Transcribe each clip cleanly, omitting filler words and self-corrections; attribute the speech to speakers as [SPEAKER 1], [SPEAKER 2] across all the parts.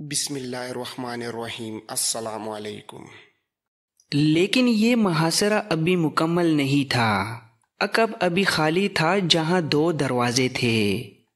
[SPEAKER 1] بسم اللہ الرحمن الرحیم۔ السلام علیکم۔
[SPEAKER 2] لیکن یہ محاصرہ ابھی مکمل نہیں تھا۔ عقب ابھی خالی تھا جہاں 2 دروازے تھے۔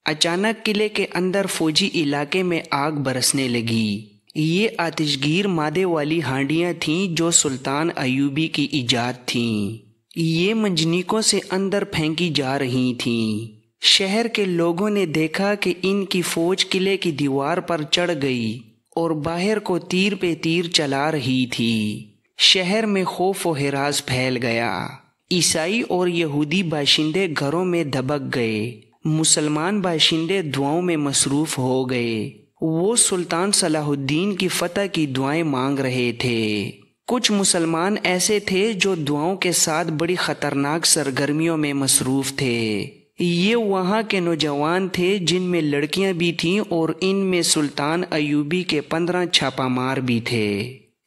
[SPEAKER 2] اچانک قلعے کے اندر فوجی علاقے میں آگ برسنے لگی۔ یہ آتش گیر مادے والی ہانڈیاں تھیں جو سلطان ایوبی کی ایجاد تھیں۔ یہ منجنیقوں سے اندر پھینکی جا رہی تھیں۔ شہر کے لوگوں نے دیکھا کہ ان کی فوج قلعے کی دیوار پر چڑھ گئی اور باہر کو تیر پہ تیر چلا رہی تھی۔ شہر میں خوف و ہراس پھیل گیا۔ عیسائی اور یہودی باشندے گھروں میں دبک گئے۔ مسلمان باشندے دعاؤں میں مصروف ہو گئے۔ وہ سلطان صلاح الدین کی فتح کی دعائیں مانگ رہے تھے۔ کچھ مسلمان ایسے تھے جو دعاؤں کے ساتھ بڑی خطرناک سرگرمیوں میں مصروف تھے۔ یہ وہاں کے نوجوان تھے جن میں لڑکیاں بھی تھیں اور ان میں سلطان ایوبی کے 15 چھاپہ مار بھی تھے۔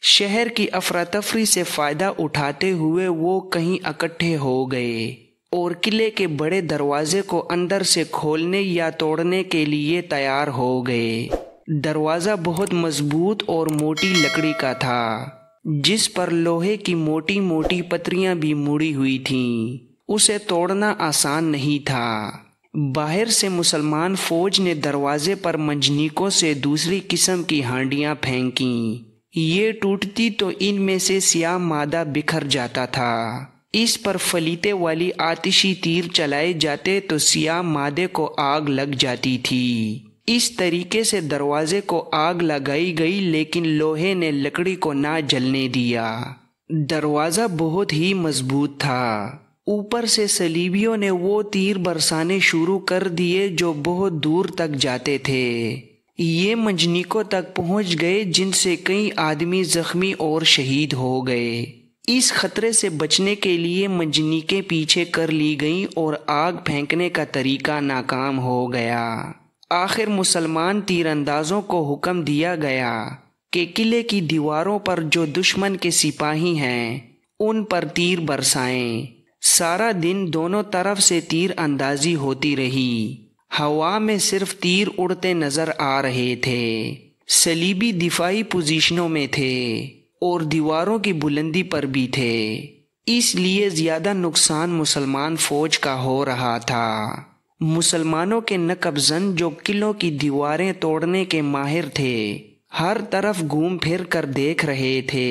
[SPEAKER 2] شہر کی افراتفری سے فائدہ اٹھاتے ہوئے وہ کہیں اکٹھے ہو گئے اور قلعے کے بڑے دروازے کو اندر سے کھولنے یا توڑنے کے لیے تیار ہو گئے۔ دروازہ بہت مضبوط اور موٹی لکڑی کا تھا جس پر لوہے کی موٹی موٹی پتریاں بھی مڑی ہوئی تھیں۔ اسے توڑنا آسان نہیں تھا۔ باہر سے مسلمان فوج نے دروازے پر منجنیقوں سے دوسری قسم کی ہانڈیاں پھینکیں۔ یہ ٹوٹتی تو ان میں سے سیاہ مادہ بکھر جاتا تھا۔ اس پر فلیتے والی آتشی تیر چلائے جاتے تو سیاہ مادے کو آگ لگ جاتی تھی۔ اس طریقے سے دروازے کو آگ لگائی گئی لیکن لوہے نے لکڑی کو نہ جلنے دیا۔ دروازہ بہت ہی مضبوط تھا۔ اوپر سے صلیبیوں نے وہ تیر برسانے شروع کر دیے جو بہت دور تک جاتے تھے۔ یہ منجنیقوں تک پہنچ گئے جن سے کئی آدمی زخمی اور شہید ہو گئے۔ اس خطرے سے بچنے کے لیے منجنیقیں پیچھے کر لی گئیں اور آگ پھینکنے کا طریقہ ناکام ہو گیا۔ آخر مسلمان تیر اندازوں کو حکم دیا گیا کہ قلعے کی دیواروں پر جو دشمن کے سپاہی ہیں ان پر تیر برسائیں۔ سارا دن دونوں طرف سے تیر اندازی ہوتی رہی۔ ہوا میں صرف تیر اڑتے نظر آ رہے تھے۔ صلیبی دفاعی پوزیشنوں میں تھے اور دیواروں کی بلندی پر بھی تھے، اس لیے زیادہ نقصان مسلمان فوج کا ہو رہا تھا۔ مسلمانوں کے نقب زن جو قلعوں کی دیواریں توڑنے کے ماہر تھے ہر طرف گھوم پھر کر دیکھ رہے تھے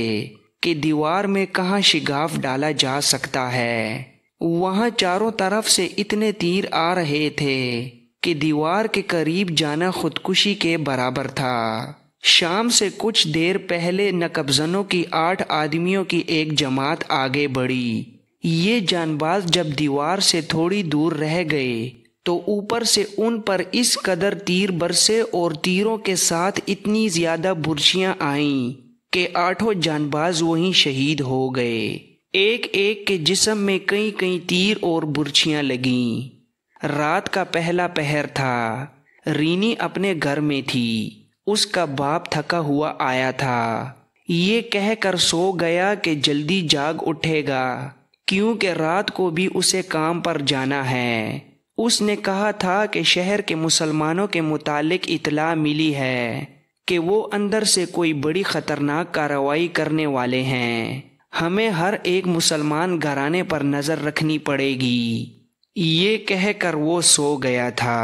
[SPEAKER 2] کہ دیوار میں کہاں شگاف ڈالا جا سکتا ہے۔ وہاں چاروں طرف سے اتنے تیر آ رہے تھے کہ دیوار کے قریب جانا خودکشی کے برابر تھا۔ شام سے کچھ دیر پہلے نقب زنوں کی 8 آدمیوں کی ایک جماعت آگے بڑھی۔ یہ جان باز جب دیوار سے تھوڑی دور رہ گئے تو اوپر سے ان پر اس قدر تیر برسے اور تیروں کے ساتھ اتنی زیادہ برچیاں آئیں کہ 8 جان باز وہیں شہید ہو گئے۔ ایک ایک کے جسم میں کئی کئی تیر اور برچیاں لگیں۔ رات کا پہلا پہر تھا۔ رینی اپنے گھر میں تھی۔ اس کا باپ تھکا ہوا آیا تھا۔ یہ کہہ کر سو گیا کہ جلدی جاگ اٹھے گا کیونکہ رات کو بھی اسے کام پر جانا ہے۔ اس نے کہا تھا کہ شہر کے مسلمانوں کے متعلق اطلاع ملی ہے کہ وہ اندر سے کوئی بڑی خطرناک کارروائی کرنے والے ہیں۔ ہمیں ہر ایک مسلمان گھرانے پر نظر رکھنی پڑے گی۔ یہ کہہ کر وہ سو گیا تھا۔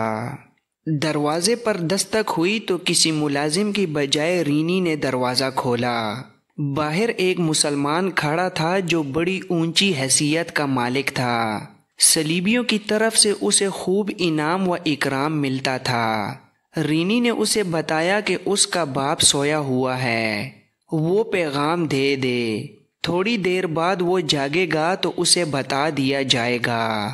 [SPEAKER 2] دروازے پر دستک ہوئی تو کسی ملازم کی بجائے رینی نے دروازہ کھولا۔ باہر ایک مسلمان کھڑا تھا جو بڑی اونچی حیثیت کا مالک تھا۔ صلیبیوں کی طرف سے اسے خوب انعام و اکرام ملتا تھا۔ رینی نے اسے بتایا کہ اس کا باپ سویا ہوا ہے، وہ پیغام دے دے، تھوڑی دیر بعد وہ جاگے گا تو اسے بتا دیا جائے گا۔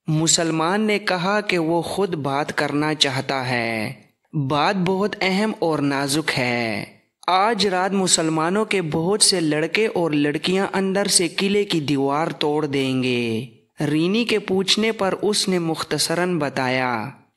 [SPEAKER 2] مسلمان نے کہا کہ وہ خود بات کرنا چاہتا ہے، بات بہت اہم اور نازک ہے۔ آج رات مسلمانوں کے بہت سے لڑکے اور لڑکیاں اندر سے قلعے کی دیوار توڑ دیں گے۔ رینی کے پوچھنے پر اس نے مختصراً بتایا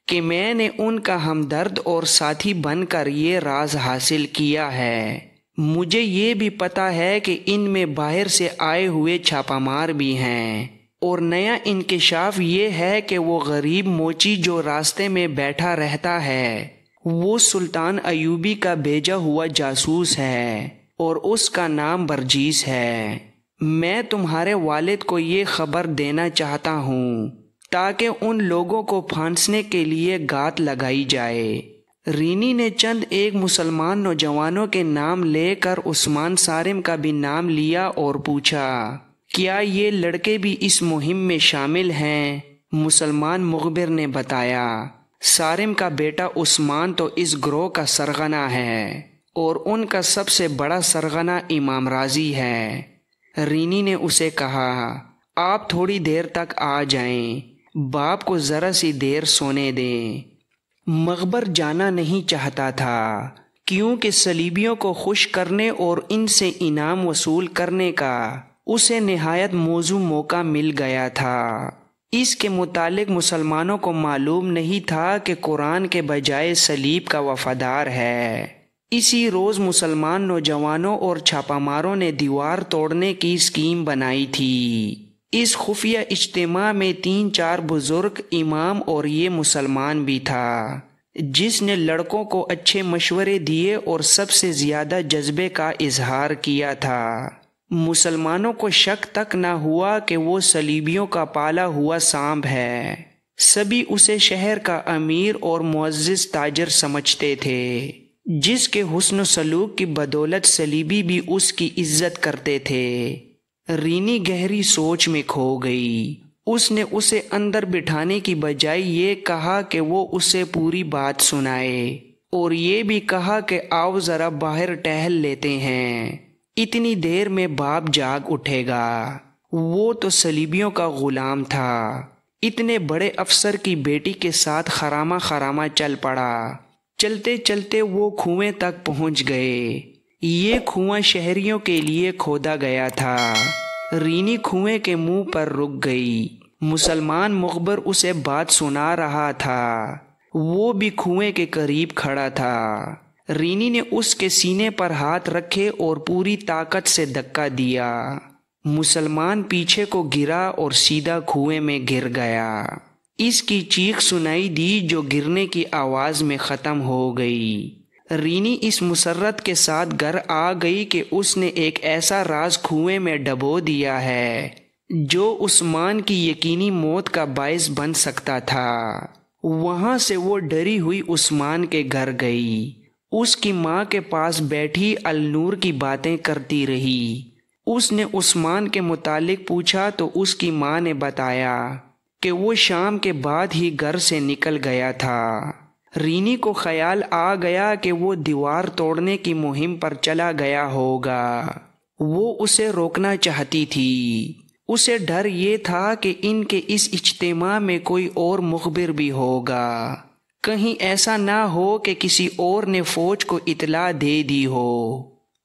[SPEAKER 2] کہ میں نے ان کا ہمدرد اور ساتھی بن کر یہ راز حاصل کیا ہے۔ مجھے یہ بھی پتا ہے کہ ان میں باہر سے آئے ہوئے چھاپہ مار بھی ہیں، اور نیا انکشاف یہ ہے کہ وہ غریب موچی جو راستے میں بیٹھا رہتا ہے وہ سلطان ایوبی کا بھیجا ہوا جاسوس ہے اور اس کا نام برجیس ہے۔ میں تمہارے والد کو یہ خبر دینا چاہتا ہوں تاکہ ان لوگوں کو پھانسنے کے لیے گات لگائی جائے۔ رینی نے چند ایک مسلمان نوجوانوں کے نام لے کر عثمان صارم کا بھی نام لیا اور پوچھا، کیا یہ لڑکے بھی اس مہم میں شامل ہیں؟ مسلمان مخبر نے بتایا، صارم کا بیٹا عثمان تو اس گروہ کا سرغنہ ہے اور ان کا سب سے بڑا سرغنہ امام راضی ہے۔ رینی نے اسے کہا، آپ تھوڑی دیر تک آ جائیں، باپ کو ذرا سی دیر سونے دیں۔ مخبر جانا نہیں چاہتا تھا کیونکہ صلیبیوں کو خوش کرنے اور ان سے انعام وصول کرنے کا اسے نہایت موزوں موقع مل گیا تھا۔ اس کے متعلق مسلمانوں کو معلوم نہیں تھا کہ قرآن کے بجائے صلیب کا وفادار ہے۔ اسی روز مسلمان نوجوانوں اور چھاپہ ماروں نے دیوار توڑنے کی اسکیم بنائی تھی۔ اس خفیہ اجتماع میں 3-4 بزرگ امام اور یہ مسلمان بھی تھا، جس نے لڑکوں کو اچھے مشورے دیے اور سب سے زیادہ جذبے کا اظہار کیا تھا۔ مسلمانوں کو شک تک نہ ہوا کہ وہ صلیبیوں کا پالا ہوا سانپ ہے۔ سبھی اسے شہر کا امیر اور معزز تاجر سمجھتے تھے، جس کے حسن و سلوک کی بدولت صلیبی بھی اس کی عزت کرتے تھے۔ رینی گہری سوچ میں کھو گئی۔ اس نے اسے اندر بٹھانے کی بجائے یہ کہا کہ وہ اسے پوری بات سنائے اور یہ بھی کہا کہ آؤ ذرا باہر ٹہل لیتے ہیں، اتنی دیر میں باپ جاگ اٹھے گا۔ وہ تو صلیبیوں کا غلام تھا، اتنے بڑے افسر کی بیٹی کے ساتھ خرامہ خرامہ چل پڑا۔ چلتے چلتے وہ کنویں تک پہنچ گئے۔ یہ کنواں شہریوں کے لیے کھودا گیا تھا۔ رینی کنویں کے منہ پر رک گئی۔ مسلمان مخبر اسے بات سنا رہا تھا، وہ بھی کنویں کے قریب کھڑا تھا۔ رینی نے اس کے سینے پر ہاتھ رکھے اور پوری طاقت سے دھکا دیا۔ مسلمان پیچھے کو گرا اور سیدھا کنویں میں گر گیا۔ اس کی چیخ سنائی دی جو گرنے کی آواز میں ختم ہو گئی۔ رینی اس مسرت کے ساتھ گھر آ گئی کہ اس نے ایک ایسا راز کنویں میں ڈبو دیا ہے جو عثمان کی یقینی موت کا باعث بن سکتا تھا۔ وہاں سے وہ ڈری ہوئی عثمان کے گھر گئی۔ اس کی ماں کے پاس بیٹھی النور کی باتیں کرتی رہی۔ اس نے عثمان کے متعلق پوچھا تو اس کی ماں نے بتایا کہ وہ شام کے بعد ہی گھر سے نکل گیا تھا۔ رینی کو خیال آ گیا کہ وہ دیوار توڑنے کی مہم پر چلا گیا ہوگا۔ وہ اسے روکنا چاہتی تھی۔ اسے ڈر یہ تھا کہ ان کے اس اجتماع میں کوئی اور مخبر بھی ہوگا، کہیں ایسا نہ ہو کہ کسی اور نے فوج کو اطلاع دے دی ہو۔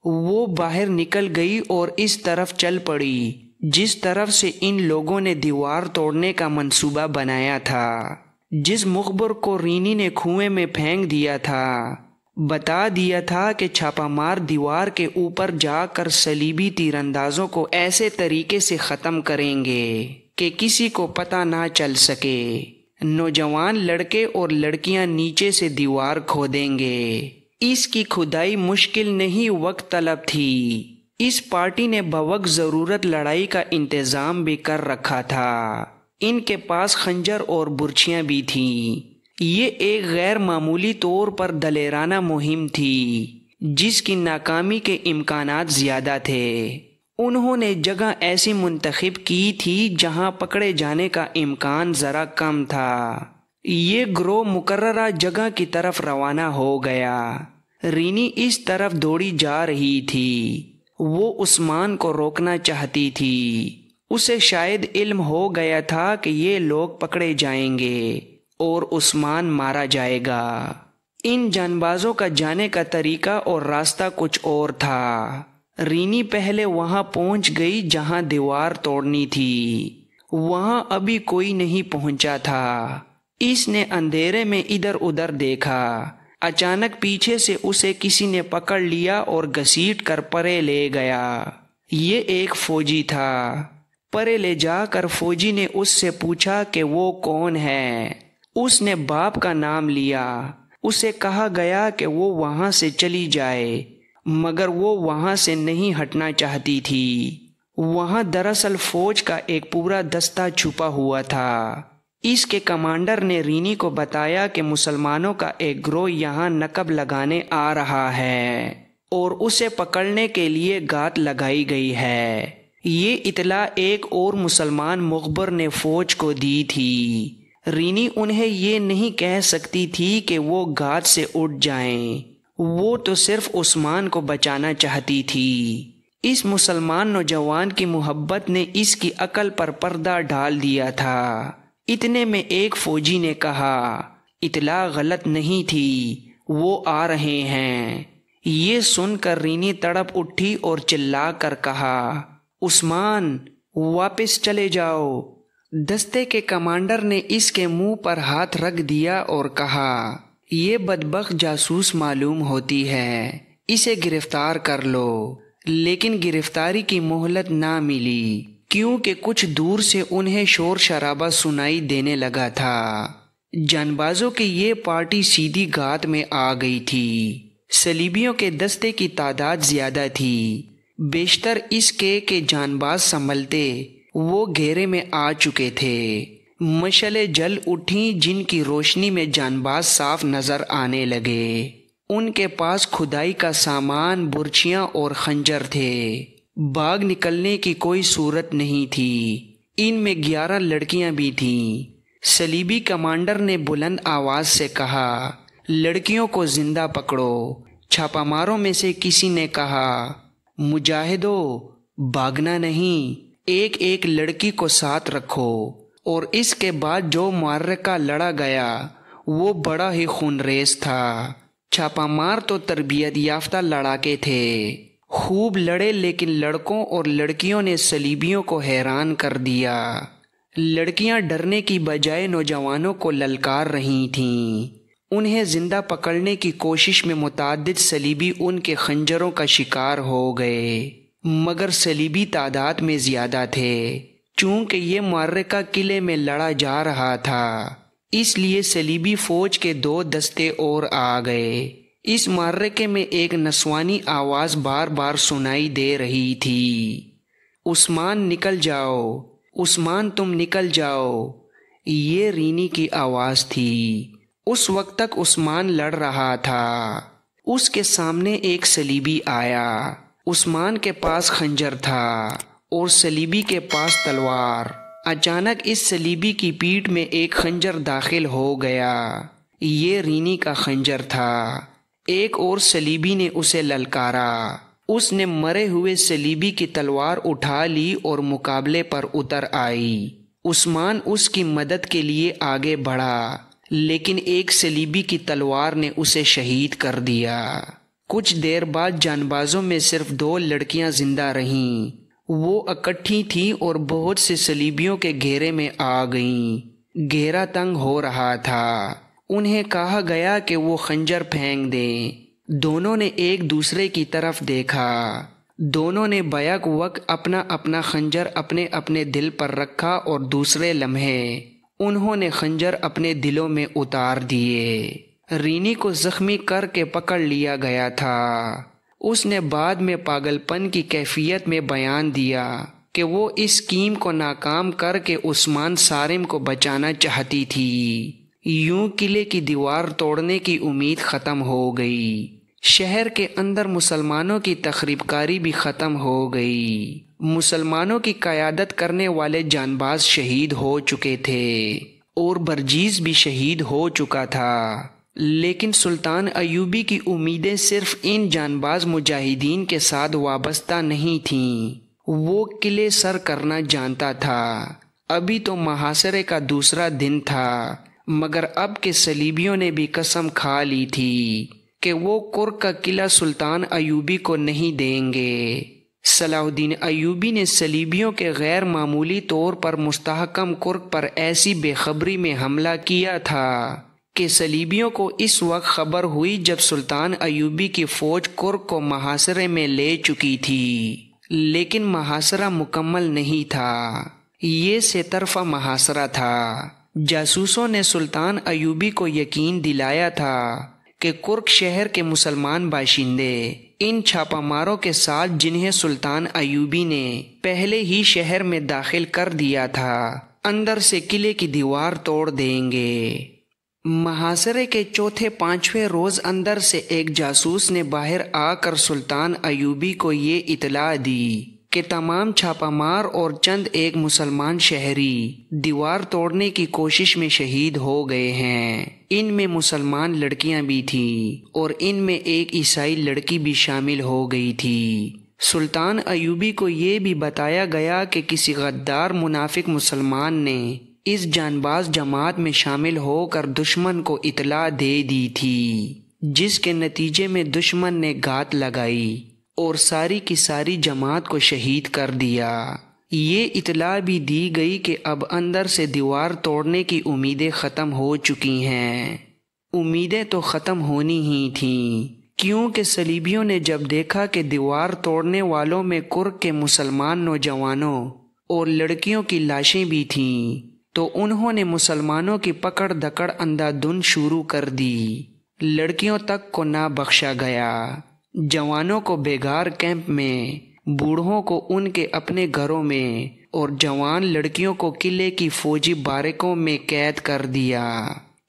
[SPEAKER 2] وہ باہر نکل گئی اور اس طرف چل پڑی جس طرف سے ان لوگوں نے دیوار توڑنے کا منصوبہ بنایا تھا۔ جس مخبر کو رینی نے کنویں میں پھینک دیا تھا، بتا دیا تھا کہ چھاپہ مار دیوار کے اوپر جا کر صلیبی تیر اندازوں کو ایسے طریقے سے ختم کریں گے کہ کسی کو پتہ نہ چل سکے۔ نوجوان لڑکے اور لڑکیاں نیچے سے دیوار کھودیں گے۔ اس کی کھدائی مشکل نہیں، وقت طلب تھی۔ اس پارٹی نے بوقت ضرورت لڑائی کا انتظام بھی کر رکھا تھا۔ ان کے پاس خنجر اور برچھیاں بھی تھیں۔ یہ ایک غیر معمولی طور پر دلیرانہ مہم تھی جس کی ناکامی کے امکانات زیادہ تھے۔ انہوں نے جگہ ایسی منتخب کی تھی جہاں پکڑے جانے کا امکان ذرا کم تھا۔ یہ گروہ مقررہ جگہ کی طرف روانہ ہو گیا۔ رینی اس طرف دوڑی جا رہی تھی۔ وہ عثمان کو روکنا چاہتی تھی۔ اسے شاید علم ہو گیا تھا کہ یہ لوگ پکڑے جائیں گے اور عثمان مارا جائے گا۔ ان جانبازوں کا جانے کا طریقہ اور راستہ کچھ اور تھا۔ رینی پہلے وہاں پہنچ گئی جہاں دیوار توڑنی تھی۔ وہاں ابھی کوئی نہیں پہنچا تھا۔ اس نے اندھیرے میں ادھر ادھر دیکھا۔ اچانک پیچھے سے اسے کسی نے پکڑ لیا اور گھسیٹ کر پرے لے گیا۔ یہ ایک فوجی تھا۔ پرے لے جا کر فوجی نے اس سے پوچھا کہ وہ کون ہے۔ اس نے باپ کا نام لیا۔ اسے کہا گیا کہ وہ وہاں سے چلی جائے، مگر وہ وہاں سے نہیں ہٹنا چاہتی تھی۔ وہاں دراصل فوج کا ایک پورا دستہ چھپا ہوا تھا۔ اس کے کمانڈر نے رینی کو بتایا کہ مسلمانوں کا ایک گروہ یہاں نقب لگانے آ رہا ہے اور اسے پکڑنے کے لیے گات لگائی گئی ہے۔ یہ اطلاع ایک اور مسلمان مخبر نے فوج کو دی تھی۔ رینی انہیں یہ نہیں کہہ سکتی تھی کہ وہ گات سے اٹھ جائیں، وہ تو صرف عثمان کو بچانا چاہتی تھی۔ اس مسلمان نوجوان کی محبت نے اس کی عقل پر پردہ ڈال دیا تھا۔ اتنے میں ایک فوجی نے کہا، اطلاع غلط نہیں تھی، وہ آ رہے ہیں۔ یہ سن کر رینی تڑپ اٹھی اور چلا کر کہا، عثمان واپس چلے جاؤ۔ دستے کے کمانڈر نے اس کے منہ پر ہاتھ رکھ دیا اور کہا، یہ بدبخت جاسوس معلوم ہوتی ہے، اسے گرفتار کر لو۔ لیکن گرفتاری کی مہلت نہ ملی، کیونکہ کچھ دور سے انہیں شور شرابہ سنائی دینے لگا تھا۔ جانبازوں کی یہ پارٹی سیدھی گات میں آ گئی تھی۔ صلیبیوں کے دستے کی تعداد زیادہ تھی، بیشتر اس کے کہ جانباز سنبھلتے وہ گھیرے میں آ چکے تھے۔ مشعلیں جل اٹھیں جن کی روشنی میں جانباز صاف نظر آنے لگے۔ ان کے پاس کھدائی کا سامان، برچیاں اور خنجر تھے۔ باغ نکلنے کی کوئی صورت نہیں تھی۔ ان میں 11 لڑکیاں بھی تھیں۔ صلیبی کمانڈر نے بلند آواز سے کہا، لڑکیوں کو زندہ پکڑو۔ چھاپا ماروں میں سے کسی نے کہا، مجاہدو بھاگنا نہیں، ایک ایک لڑکی کو ساتھ رکھو۔ اور اس کے بعد جو معرکہ لڑا گیا وہ بڑا ہی خونریز تھا۔ چھاپا مار تو تربیت یافتہ لڑاکے تھے، خوب لڑے، لیکن لڑکوں اور لڑکیوں نے صلیبیوں کو حیران کر دیا۔ لڑکیاں ڈرنے کی بجائے نوجوانوں کو للکار رہی تھیں۔ انہیں زندہ پکڑنے کی کوشش میں متعدد صلیبی ان کے خنجروں کا شکار ہو گئے، مگر صلیبی تعداد میں زیادہ تھے۔ چونکہ یہ معرکہ قلعے میں لڑا جا رہا تھا، اس لیے صلیبی فوج کے 2 دستے اور آ گئے۔ اس معرکے میں ایک نسوانی آواز بار بار سنائی دے رہی تھی، عثمان نکل جاؤ، عثمان تم نکل جاؤ۔ یہ رینی کی آواز تھی۔ اس وقت تک عثمان لڑ رہا تھا۔ اس کے سامنے ایک صلیبی آیا۔ عثمان کے پاس خنجر تھا اور صلیبی کے پاس تلوار۔ اچانک اس صلیبی کی پیٹھ میں ایک خنجر داخل ہو گیا۔ یہ رینی کا خنجر تھا۔ ایک اور صلیبی نے اسے للکارا۔ اس نے مرے ہوئے صلیبی کی تلوار اٹھا لی اور مقابلے پر اتر آئی۔ عثمان اس کی مدد کے لیے آگے بڑھا، لیکن ایک صلیبی کی تلوار نے اسے شہید کر دیا۔ کچھ دیر بعد جانبازوں میں صرف 2 لڑکیاں زندہ رہیں۔ وہ اکٹھی تھیں اور بہت سے صلیبیوں کے گھیرے میں آ گئیں۔ گھیرا تنگ ہو رہا تھا۔ انہیں کہا گیا کہ وہ خنجر پھینک دیں۔ دونوں نے ایک دوسرے کی طرف دیکھا۔ دونوں نے بیک وقت اپنا اپنا خنجر اپنے اپنے دل پر رکھا اور دوسرے لمحے انہوں نے خنجر اپنے دلوں میں اتار دیے۔ رینی کو زخمی کر کے پکڑ لیا گیا تھا۔ اس نے بعد میں پاگل پن کی کیفیت میں بیان دیا کہ وہ اس اسکیم کو ناکام کر کے عثمان صارم کو بچانا چاہتی تھی۔ یوں قلعے کی دیوار توڑنے کی امید ختم ہو گئی۔ شہر کے اندر مسلمانوں کی تخریب کاری بھی ختم ہو گئی۔ مسلمانوں کی قیادت کرنے والے جانباز شہید ہو چکے تھے اور برجیز بھی شہید ہو چکا تھا، لیکن سلطان ایوبی کی امیدیں صرف ان جانباز مجاہدین کے ساتھ وابستہ نہیں تھیں۔ وہ قلعے سر کرنا جانتا تھا۔ ابھی تو محاصرے کا دوسرا دن تھا، مگر اب کے صلیبیوں نے بھی قسم کھا لی تھی کہ وہ کرک کا قلعہ سلطان ایوبی کو نہیں دیں گے۔ صلاح الدین ایوبی نے صلیبیوں کے غیر معمولی طور پر مستحکم کرک پر ایسی بے خبری میں حملہ کیا تھا کہ صلیبیوں کو اس وقت خبر ہوئی جب سلطان ایوبی کی فوج کرک کو محاصرے میں لے چکی تھی، لیکن محاصرہ مکمل نہیں تھا۔ یہ سے طرفہ محاصرہ تھا۔ جاسوسوں نے سلطان ایوبی کو یقین دلایا تھا کہ کرک شہر کے مسلمان باشندے ان چھاپا ماروں کے ساتھ جنہیں سلطان ایوبی نے پہلے ہی شہر میں داخل کر دیا تھا اندر سے قلعے کی دیوار توڑ دیں گے۔ محاصرے کے چوتھے پانچویں روز اندر سے ایک جاسوس نے باہر آ کر سلطان ایوبی کو یہ اطلاع دی کہ تمام چھاپا مار اور چند ایک مسلمان شہری دیوار توڑنے کی کوشش میں شہید ہو گئے ہیں۔ ان میں مسلمان لڑکیاں بھی تھیں اور ان میں ایک عیسائی لڑکی بھی شامل ہو گئی تھی۔ سلطان ایوبی کو یہ بھی بتایا گیا کہ کسی غدار منافق مسلمان نے اس جانباز جماعت میں شامل ہو کر دشمن کو اطلاع دے دی تھی، جس کے نتیجے میں دشمن نے گھات لگائی اور ساری کی ساری جماعت کو شہید کر دیا۔ یہ اطلاع بھی دی گئی کہ اب اندر سے دیوار توڑنے کی امیدیں ختم ہو چکی ہیں۔ امیدیں تو ختم ہونی ہی تھیں، کیونکہ صلیبیوں نے جب دیکھا کہ دیوار توڑنے والوں میں کرک کے مسلمان نوجوانوں اور لڑکیوں کی لاشیں بھی تھیں تو انہوں نے مسلمانوں کی پکڑ دکڑ اندھادھند شروع کر دی۔ لڑکیوں تک کو نہ بخشا گیا، جوانوں کو بیگار کیمپ میں، بوڑھوں کو ان کے اپنے گھروں میں اور جوان لڑکیوں کو قلعے کی فوجی بارکوں میں قید کر دیا۔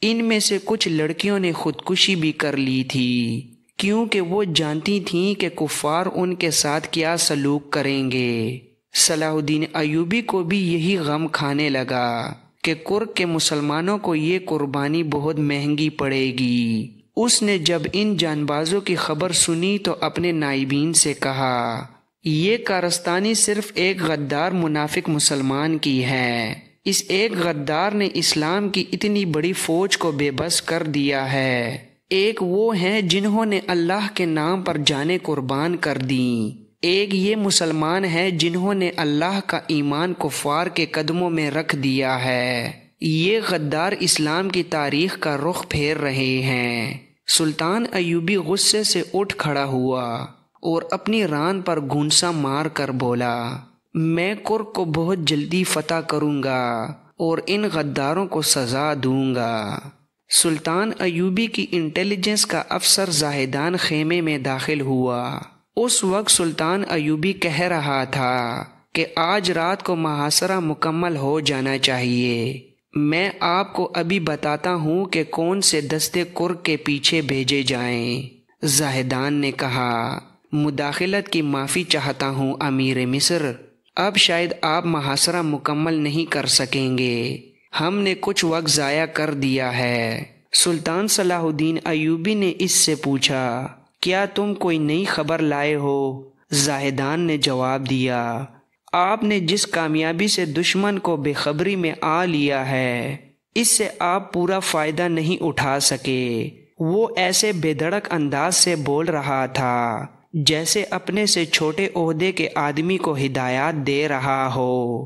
[SPEAKER 2] ان میں سے کچھ لڑکیوں نے خودکشی بھی کر لی تھی، کیونکہ وہ جانتی تھیں کہ کفار ان کے ساتھ کیا سلوک کریں گے۔ صلاح الدین ایوبی کو بھی یہی غم کھانے لگا کہ کرک کے مسلمانوں کو یہ قربانی بہت مہنگی پڑے گی۔ اس نے جب ان جانبازوں کی خبر سنی تو اپنے نائبین سے کہا، یہ کارستانی صرف ایک غدار منافق مسلمان کی ہے۔ اس ایک غدار نے اسلام کی اتنی بڑی فوج کو بے بس کر دیا ہے۔ ایک وہ ہیں جنہوں نے اللہ کے نام پر جانیں قربان کر دیں، ایک یہ مسلمان ہے جنہوں نے اللہ کا ایمان کفار کے قدموں میں رکھ دیا ہے۔ یہ غدار اسلام کی تاریخ کا رخ پھیر رہے ہیں۔ سلطان ایوبی غصے سے اٹھ کھڑا ہوا اور اپنی ران پر گھونسا مار کر بولا، میں کرک کو بہت جلدی فتح کروں گا اور ان غداروں کو سزا دوں گا۔ سلطان ایوبی کی انٹیلیجنس کا افسر زاہدان خیمے میں داخل ہوا۔ اس وقت سلطان ایوبی کہہ رہا تھا کہ آج رات کو محاصرہ مکمل ہو جانا چاہیے۔ میں آپ کو ابھی بتاتا ہوں کہ کون سے دستے کرک کے پیچھے بھیجے جائیں۔ زاہدان نے کہا، مداخلت کی معافی چاہتا ہوں امیر مصر، اب شاید آپ محاصرہ مکمل نہیں کر سکیں گے، ہم نے کچھ وقت ضائع کر دیا ہے۔ سلطان صلاح الدین ایوبی نے اس سے پوچھا، کیا تم کوئی نئی خبر لائے ہو؟ زاہدان نے جواب دیا، آپ نے جس کامیابی سے دشمن کو بے خبری میں آ لیا ہے، اس سے آپ پورا فائدہ نہیں اٹھا سکے۔ وہ ایسے بے دھڑک انداز سے بول رہا تھا جیسے اپنے سے چھوٹے عہدے کے آدمی کو ہدایات دے رہا ہو۔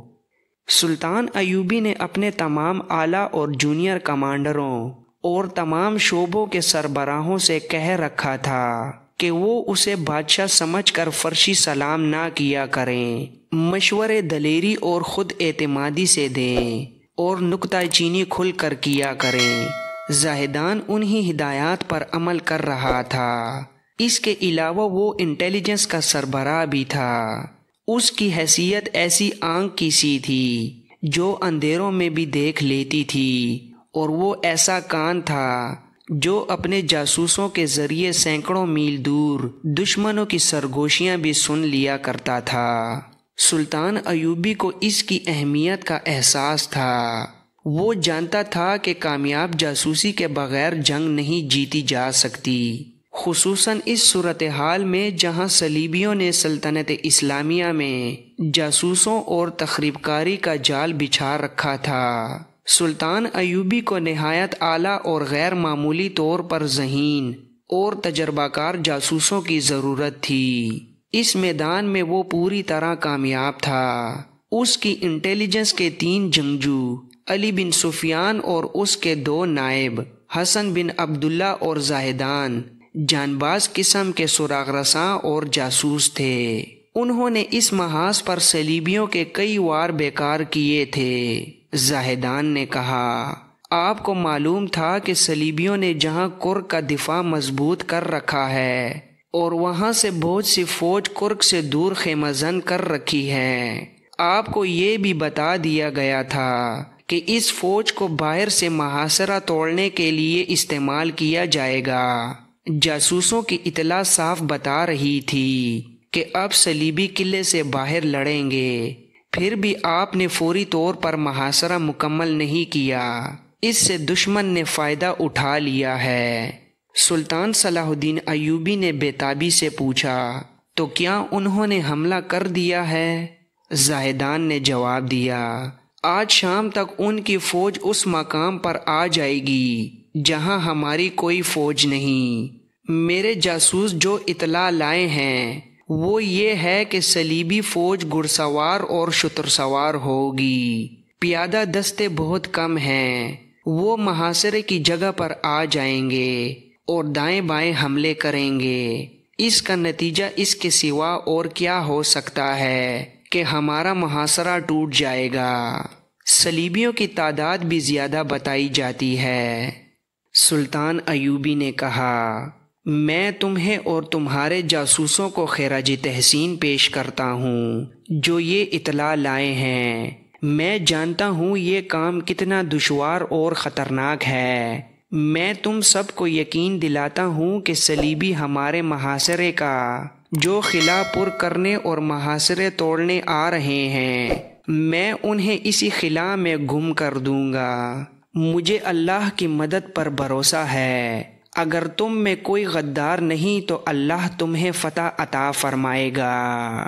[SPEAKER 2] سلطان ایوبی نے اپنے تمام اعلیٰ اور جونیئر کمانڈروں اور تمام شعبوں کے سربراہوں سے کہہ رکھا تھا کہ وہ اسے بادشاہ سمجھ کر فرشی سلام نہ کیا کریں، مشورے دلیری اور خود اعتمادی سے دیں اور نکتہ چینی کھل کر کیا کریں۔ زاہدان انہی ہدایات پر عمل کر رہا تھا۔ اس کے علاوہ وہ انٹیلیجنس کا سربراہ بھی تھا۔ اس کی حیثیت ایسی آنکھ کی سی تھی جو اندھیروں میں بھی دیکھ لیتی تھی، اور وہ ایسا کان تھا جو اپنے جاسوسوں کے ذریعے سینکڑوں میل دور دشمنوں کی سرگوشیاں بھی سن لیا کرتا تھا۔ سلطان ایوبی کو اس کی اہمیت کا احساس تھا۔ وہ جانتا تھا کہ کامیاب جاسوسی کے بغیر جنگ نہیں جیتی جا سکتی، خصوصاً اس صورتحال میں جہاں صلیبیوں نے سلطنت اسلامیہ میں جاسوسوں اور تخریب کاری کا جال بچھا رکھا تھا۔ سلطان ایوبی کو نہایت اعلیٰ اور غیر معمولی طور پر ذہین اور تجربہ کار جاسوسوں کی ضرورت تھی۔ اس میدان میں وہ پوری طرح کامیاب تھا۔ اس کی انٹیلیجنس کے 3 جنگجو، علی بن سفیان اور اس کے 2 نائب حسن بن عبداللہ اور زاہدان، جانباز قسم کے سراغ رساں اور جاسوس تھے۔ انہوں نے اس محاذ پر صلیبیوں کے کئی وار بیکار کیے تھے۔ زاہدان نے کہا، آپ کو معلوم تھا کہ صلیبیوں نے جہاں کرک کا دفاع مضبوط کر رکھا ہے اور وہاں سے بہت سی فوج کرک سے دور خیمہ زن کر رکھی ہے، آپ کو یہ بھی بتا دیا گیا تھا کہ اس فوج کو باہر سے محاصرہ توڑنے کے لیے استعمال کیا جائے گا۔ جاسوسوں کی اطلاع صاف بتا رہی تھی کہ اب صلیبی قلعے سے باہر لڑیں گے، پھر بھی آپ نے فوری طور پر محاصرہ مکمل نہیں کیا، اس سے دشمن نے فائدہ اٹھا لیا ہے۔ سلطان صلاح الدین ایوبی نے بےتابی سے پوچھا، تو کیا انہوں نے حملہ کر دیا ہے؟ زاہدان نے جواب دیا، آج شام تک ان کی فوج اس مقام پر آ جائے گی جہاں ہماری کوئی فوج نہیں۔ میرے جاسوس جو اطلاع لائے ہیں وہ یہ ہے کہ صلیبی فوج گھڑ سوار اور شتر سوار ہوگی، پیادہ دستے بہت کم ہیں، وہ محاصرے کی جگہ پر آ جائیں گے اور دائیں بائیں حملے کریں گے۔ اس کا نتیجہ اس کے سوا اور کیا ہو سکتا ہے کہ ہمارا محاصرہ ٹوٹ جائے گا۔ صلیبیوں کی تعداد بھی زیادہ بتائی جاتی ہے۔ سلطان ایوبی نے کہا، میں تمہیں اور تمہارے جاسوسوں کو خراج تحسین پیش کرتا ہوں جو یہ اطلاع لائے ہیں۔ میں جانتا ہوں یہ کام کتنا دشوار اور خطرناک ہے۔ میں تم سب کو یقین دلاتا ہوں کہ صلیبی ہمارے محاصرے کا جو خلا پر کرنے اور محاصرے توڑنے آ رہے ہیں، میں انہیں اسی خلا میں گم کر دوں گا۔ مجھے اللہ کی مدد پر بھروسہ ہے، اگر تم میں کوئی غدار نہیں تو اللہ تمہیں فتح عطا فرمائے گا۔